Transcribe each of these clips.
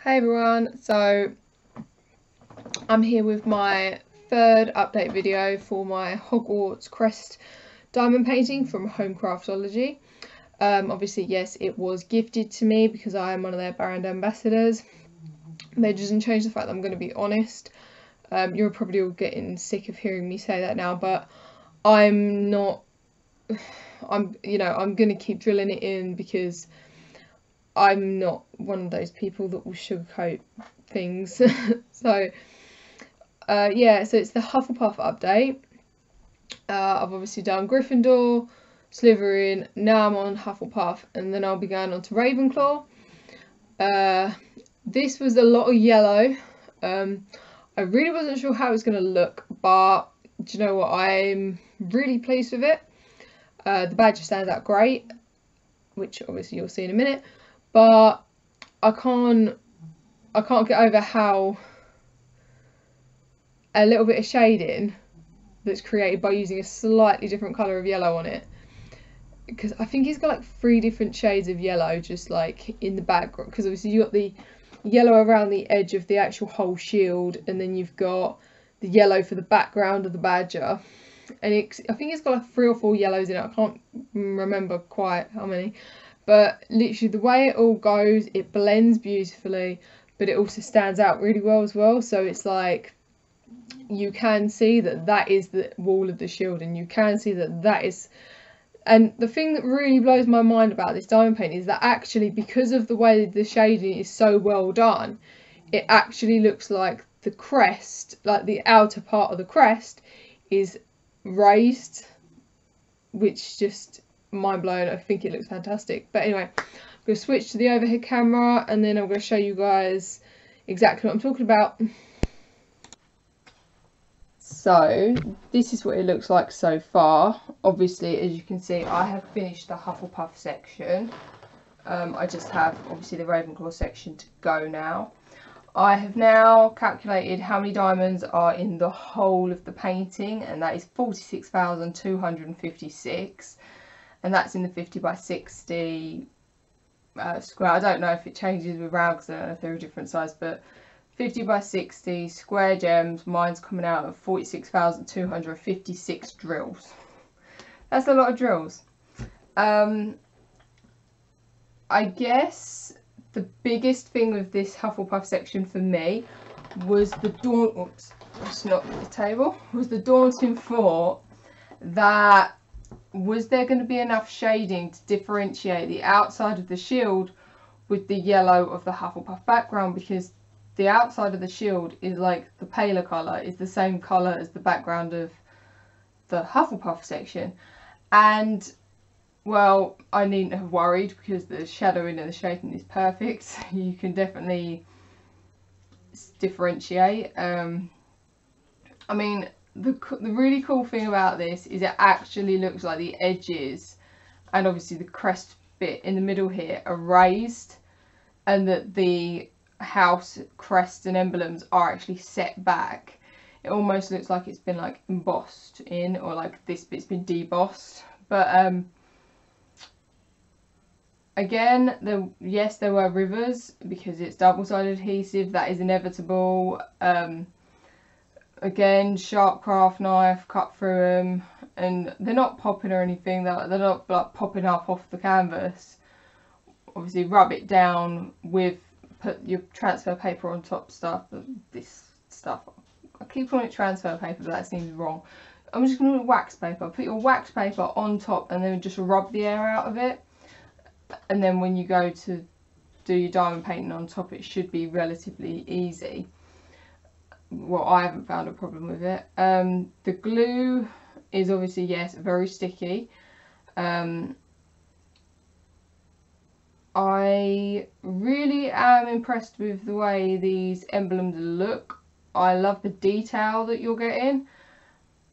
Hey everyone, so I'm here with my third update video for my Hogwarts Crest diamond painting from home Craftology. Obviously, yes, it was gifted to me because I am one of their brand ambassadors. They doesn't change the fact that I'm going to be honest. You're probably all getting sick of hearing me say that now, but I'm not. I'm going to keep drilling it in because I'm not one of those people that will sugarcoat things. So yeah, so it's the Hufflepuff update. I've obviously done Gryffindor, Slytherin, now I'm on Hufflepuff, and then I'll be going on to Ravenclaw. This was a lot of yellow. I really wasn't sure how it was going to look, but do you know what? I'm really pleased with it. The badge stands out great, which obviously you'll see in a minute, but I can't get over how a little bit of shading that's created by using a slightly different colour of yellow on it, because I think he's got like 3 different shades of yellow just like in the background, because obviously you got the yellow around the edge of the actual whole shield, and then you've got the yellow for the background of the badger, and I think it's got like 3 or 4 yellows in it. I can't remember quite how many, but literally the way it all goes, it blends beautifully, but it also stands out really well as well. So it's like you can see that that is the wall of the shield, and you can see that that is. And the thing that really blows my mind about this diamond paint is that actually, because of the way the shading is so well done, it actually looks like the crest, like the outer part of the crest, is raised, which just mind blowing. I think it looks fantastic. But anyway, I'm going to switch to the overhead camera, and then I'm going to show you guys exactly what I'm talking about. So this is what it looks like so far. Obviously, as you can see, I have finished the Hufflepuff section. I just have obviously the Ravenclaw section to go now. I have now calculated how many diamonds are in the whole of the painting, and that is 46,256, and that's in the 50 by 60 square. I don't know if it changes with round because I don't know if they're a different size, but 50 by 60 square gems. Mine's coming out of 46,256 drills. That's a lot of drills. I guess the biggest thing with this Hufflepuff section for me was the daunting thought that was there going to be enough shading to differentiate the outside of the shield with the yellow of the Hufflepuff background, because the outside of the shield is like the paler colour, is the same colour as the background of the Hufflepuff section. And well, I needn't have worried because the shadowing and the shading is perfect. You can definitely differentiate. I mean, the really cool thing about this is it actually looks like the edges and obviously the crest bit in the middle here are raised, and that the house crest and emblems are actually set back. It almost looks like it's been like embossed in, or like this bit's been debossed. But again, yes, there were rivers because it's double-sided adhesive. That is inevitable. Again, sharp craft knife cut through them, and they're not popping or anything. They're not like popping up off the canvas. Obviously, rub it down with, put your transfer paper on top stuff. This stuff, I keep calling it transfer paper, but that seems wrong. I'm just going to wax paper. Put your wax paper on top and then just rub the air out of it. And then when you go to do your diamond painting on top, it should be relatively easy. Well, I haven't found a problem with it. The glue is obviously, yes, very sticky. I really am impressed with the way these emblems look. I love the detail that you're getting.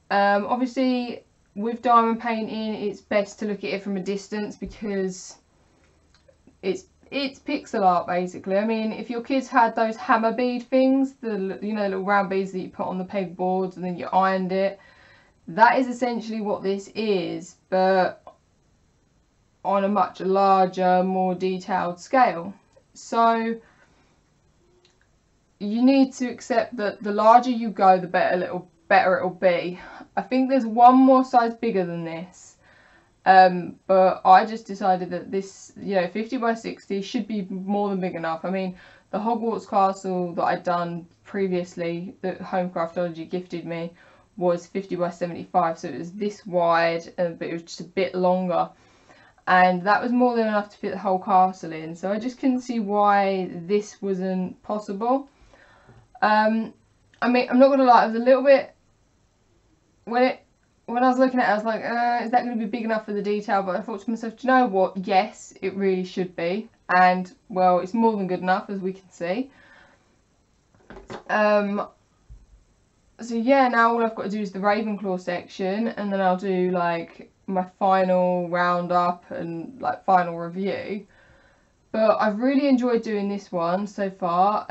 Obviously, with diamond painting, it's best to look at it from a distance because it's pixel art basically. I mean, if your kids had those hammer bead things, the little round beads that you put on the pegboards and then you ironed it, that is essentially what this is, but on a much larger, more detailed scale. So you need to accept that the larger you go, the better it'll be. I think there's one more size bigger than this, but I just decided that this, you know, 50 by 60 should be more than big enough. I mean, the Hogwarts castle that I'd done previously, that Home Craftology gifted me, was 50 by 75, so it was this wide, but it was just a bit longer, and that was more than enough to fit the whole castle in, so I just couldn't see why this wasn't possible. I mean, I'm not gonna lie, I was a little bit, when I was looking at it, I was like, is that going to be big enough for the detail? But I thought to myself, do you know what? Yes, it really should be. And, well, it's more than good enough, as we can see. So yeah, now all I've got to do is the Ravenclaw section, and then I'll do like my final roundup and like final review. But I've really enjoyed doing this one so far.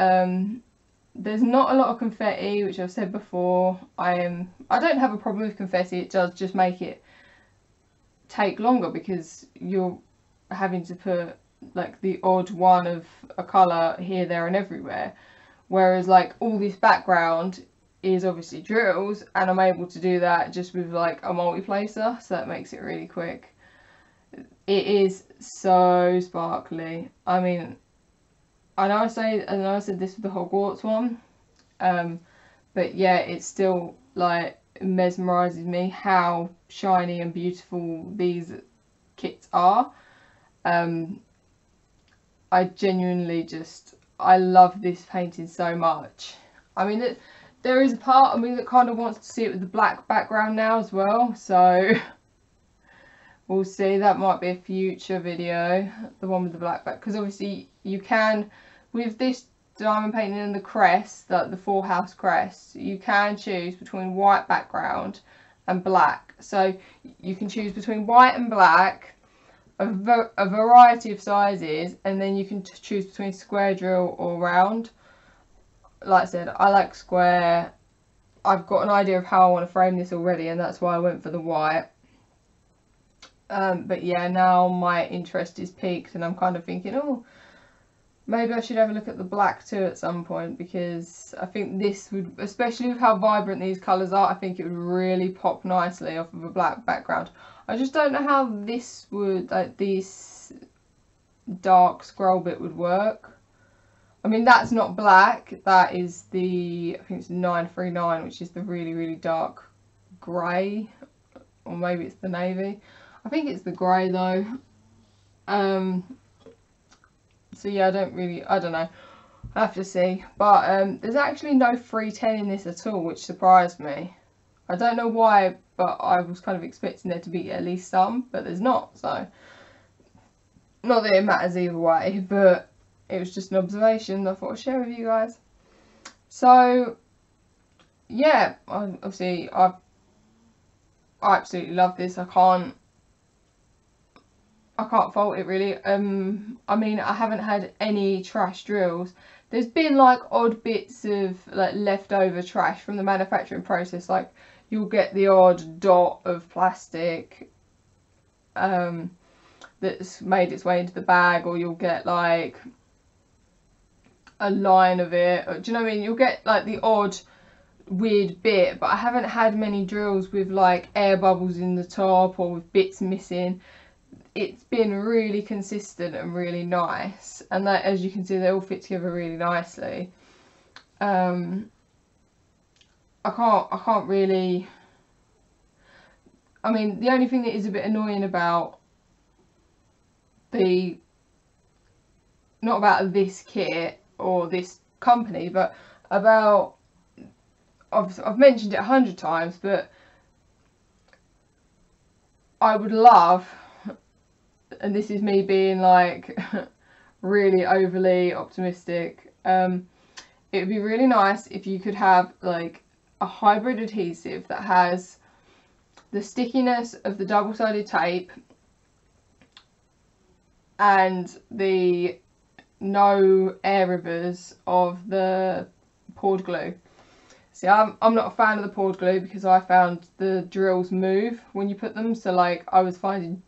There's not a lot of confetti, which I've said before. I don't have a problem with confetti. It does just make it take longer because you're having to put like the odd one of a colour here, there and everywhere. Whereas like all this background is obviously drills, and I'm able to do that just with like a multiplacer, so that makes it really quick. It is so sparkly. I mean, I know I said this with the Hogwarts one, but yeah, it still like mesmerises me how shiny and beautiful these kits are. I genuinely I love this painting so much. I mean, there is a part of me that kind of wants to see it with the black background now as well, so we'll see. That might be a future video, the one with the black back, because obviously you can, with this diamond painting and the crest, like the 4-house crest, you can choose between white background and black. So you can choose between white and black, a variety of sizes, and then you can choose between square drill or round. Like I said, I like square. I've got an idea of how I want to frame this already, and that's why I went for the white. But yeah, now my interest is peaked, and I'm kind of thinking, oh, maybe I should have a look at the black too at some point, because I think this would, especially with how vibrant these colours are, I think it would really pop nicely off of a black background. I just don't know how this would, like this dark scroll bit would work. I mean, that's not black, that is the, I think it's 939, which is the really, really dark grey, or maybe it's the navy. I think it's the grey though. So yeah, I don't know. I have to see. But there's actually no 310 in this at all, which surprised me. I don't know why, but I was kind of expecting there to be at least some, but there's not. So, not that it matters either way, but it was just an observation that I thought I'd share with you guys. So, yeah, obviously I absolutely love this. I can't fault it really. I mean, I haven't had any trash drills. There's been like odd bits of like leftover trash from the manufacturing process, like you'll get the odd dot of plastic that's made its way into the bag, or you'll get like a line of it, or, do you know what I mean? You'll get like the odd weird bit, but I haven't had many drills with like air bubbles in the top or with bits missing. It's been really consistent and really nice, and that, as you can see, they all fit together really nicely. I can't really, I mean, the only thing that is a bit annoying about not about this kit or this company, but about, I've mentioned it 100 times, but I would love, and this is me being like really overly optimistic, it would be really nice if you could have like a hybrid adhesive that has the stickiness of the double-sided tape and the no air rivers of the poured glue. See, I'm not a fan of the poured glue because I found the drills move when you put them, so like I was finding,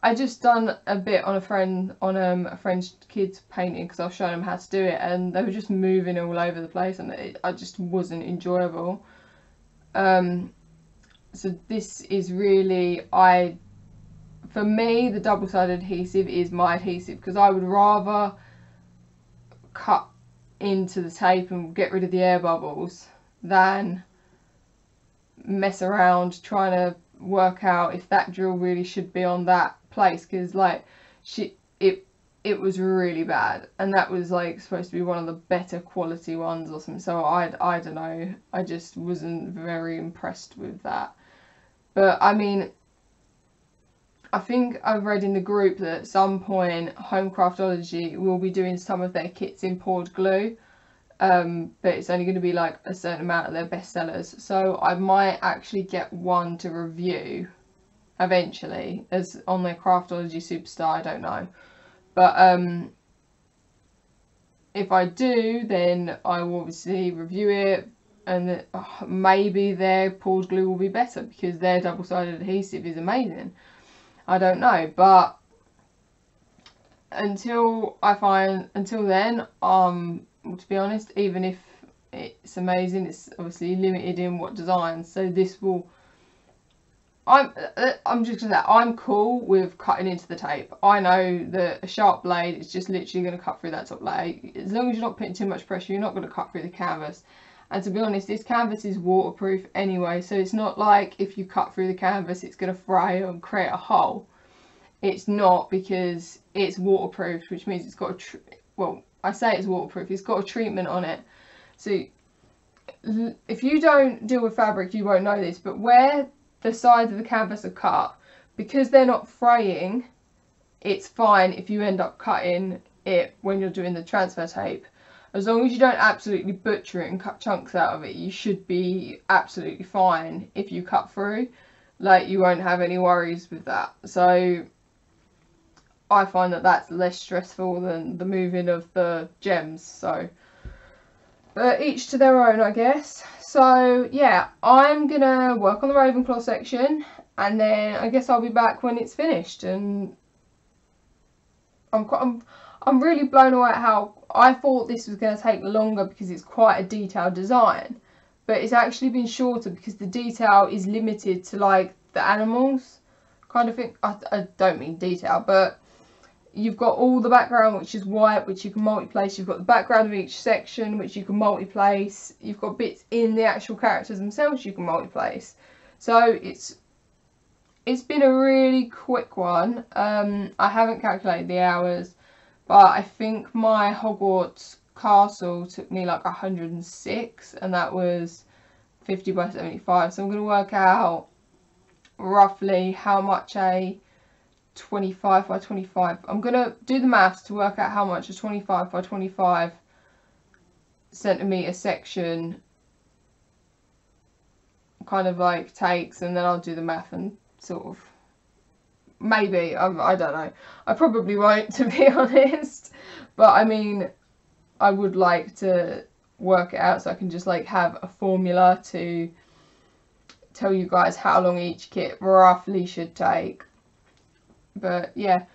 I just done a bit on a friend's kids painting because I was showing them how to do it, and they were just moving all over the place, and I just wasn't enjoyable. So this is really, for me, the double-sided adhesive is my adhesive, because I would rather cut into the tape and get rid of the air bubbles than mess around trying to work out if that drill really should be on that place, because like it was really bad, and that was like supposed to be one of the better quality ones or something, so I don't know, I just wasn't very impressed with that. But I mean, I think I've read in the group that at some point Home Craftology will be doing some of their kits in poured glue, but it's only going to be like a certain amount of their best sellers, so I might actually get one to review eventually as on their Craftology Superstar, I don't know, but if I do, then I will obviously review it, and maybe their poured glue will be better because their double-sided adhesive is amazing. I don't know, but until then, to be honest, even if it's amazing, it's obviously limited in what designs. So this will, I'm just gonna say, I'm cool with cutting into the tape. I know that a sharp blade is just literally going to cut through that top layer. As long as you're not putting too much pressure, you're not going to cut through the canvas. And to be honest, this canvas is waterproof anyway, so it's not like if you cut through the canvas it's going to fray and create a hole. It's not, because it's waterproof, which means it's got well, I say it's waterproof, it's got a treatment on it. So if you don't deal with fabric, you won't know this, but where the sides of the canvas are cut, because they're not fraying, it's fine if you end up cutting it when you're doing the transfer tape. As long as you don't absolutely butcher it and cut chunks out of it, you should be absolutely fine if you cut through. Like, you won't have any worries with that. So I find that that's less stressful than the moving of the gems. So, but each to their own, I guess. So yeah, I'm gonna work on the Ravenclaw section, and then I guess I'll be back when it's finished. And I'm really blown away at how I thought this was going to take longer, because it's quite a detailed design, but it's actually been shorter because the detail is limited to like the animals kind of thing. I don't mean detail, but you've got all the background, which is white, which you can multi-place. You've got the background of each section, which you can multi-place. You've got bits in the actual characters themselves you can multi-place. So it's been a really quick one. I haven't calculated the hours, but I think my Hogwarts castle took me like 106, and that was 50 by 75. So I'm going to work out roughly how much a 25 by 25. I'm going to do the maths to work out how much a 25 by 25 centimetre section kind of like takes, and then I'll do the math and sort of, maybe, I don't know, I probably won't, to be honest, but I mean, I would like to work it out so I can just like have a formula to tell you guys how long each kit roughly should take. But yeah,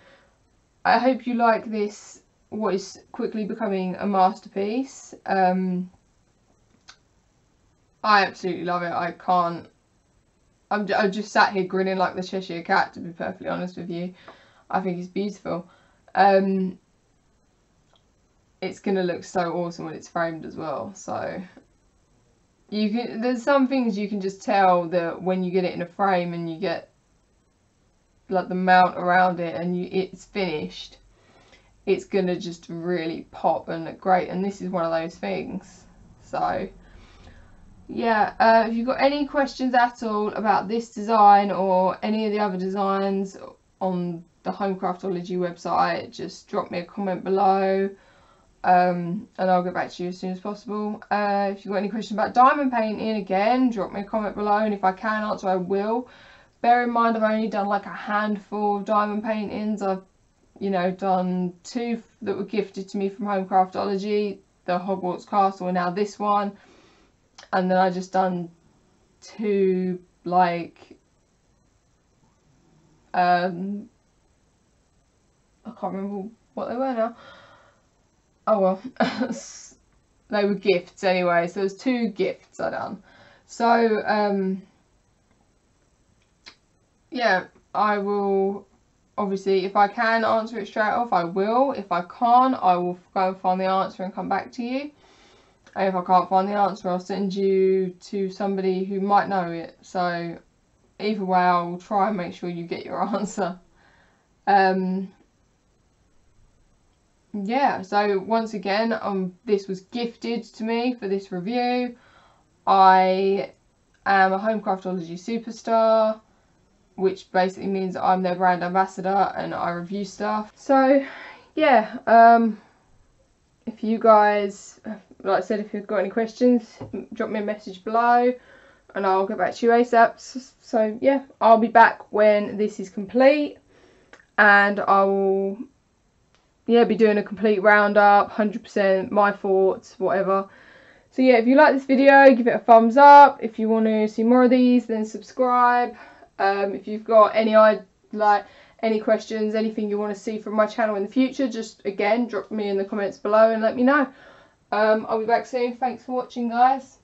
I hope you like this, what is quickly becoming a masterpiece. I absolutely love it. I'm just sat here grinning like the Cheshire Cat, to be perfectly honest with you. I think it's beautiful. It's going to look so awesome when it's framed as well. So there's some things you can just tell that when you get it in a frame and you get like the mount around it and it's finished, it's going to just really pop and look great. And this is one of those things. So yeah, if you've got any questions at all about this design or any of the other designs on the Home Craftology website, just drop me a comment below, and I'll get back to you as soon as possible. If you've got any questions about diamond painting, again, drop me a comment below, and if I can answer, I will. Bear in mind, I've only done like a handful of diamond paintings. I've, you know, done 2 that were gifted to me from Home Craftology, the Hogwarts Castle, and now this one. And then I just done 2 like can't remember what they were now. Oh well. They were gifts anyway, so there's 2 gifts I done. So yeah, I will obviously, if I can answer it straight off, I will. If I can't, I will go and find the answer and come back to you. And if I can't find the answer, I'll send you to somebody who might know it. So either way, I will try and make sure you get your answer. Yeah, so once again, this was gifted to me for this review. I am a home craftology superstar, which basically means I'm their brand ambassador and I review stuff. So yeah, if you guys, like I said, if you've got any questions, drop me a message below and I'll get back to you ASAP. So yeah, I'll be back when this is complete, and I will be doing a complete roundup, 100%, my thoughts, whatever. So yeah, if you like this video, give it a thumbs up. If you want to see more of these, then subscribe. If you've got any questions, anything you want to see from my channel in the future, just again drop me in the comments below and let me know. I'll be back soon. Thanks for watching, guys.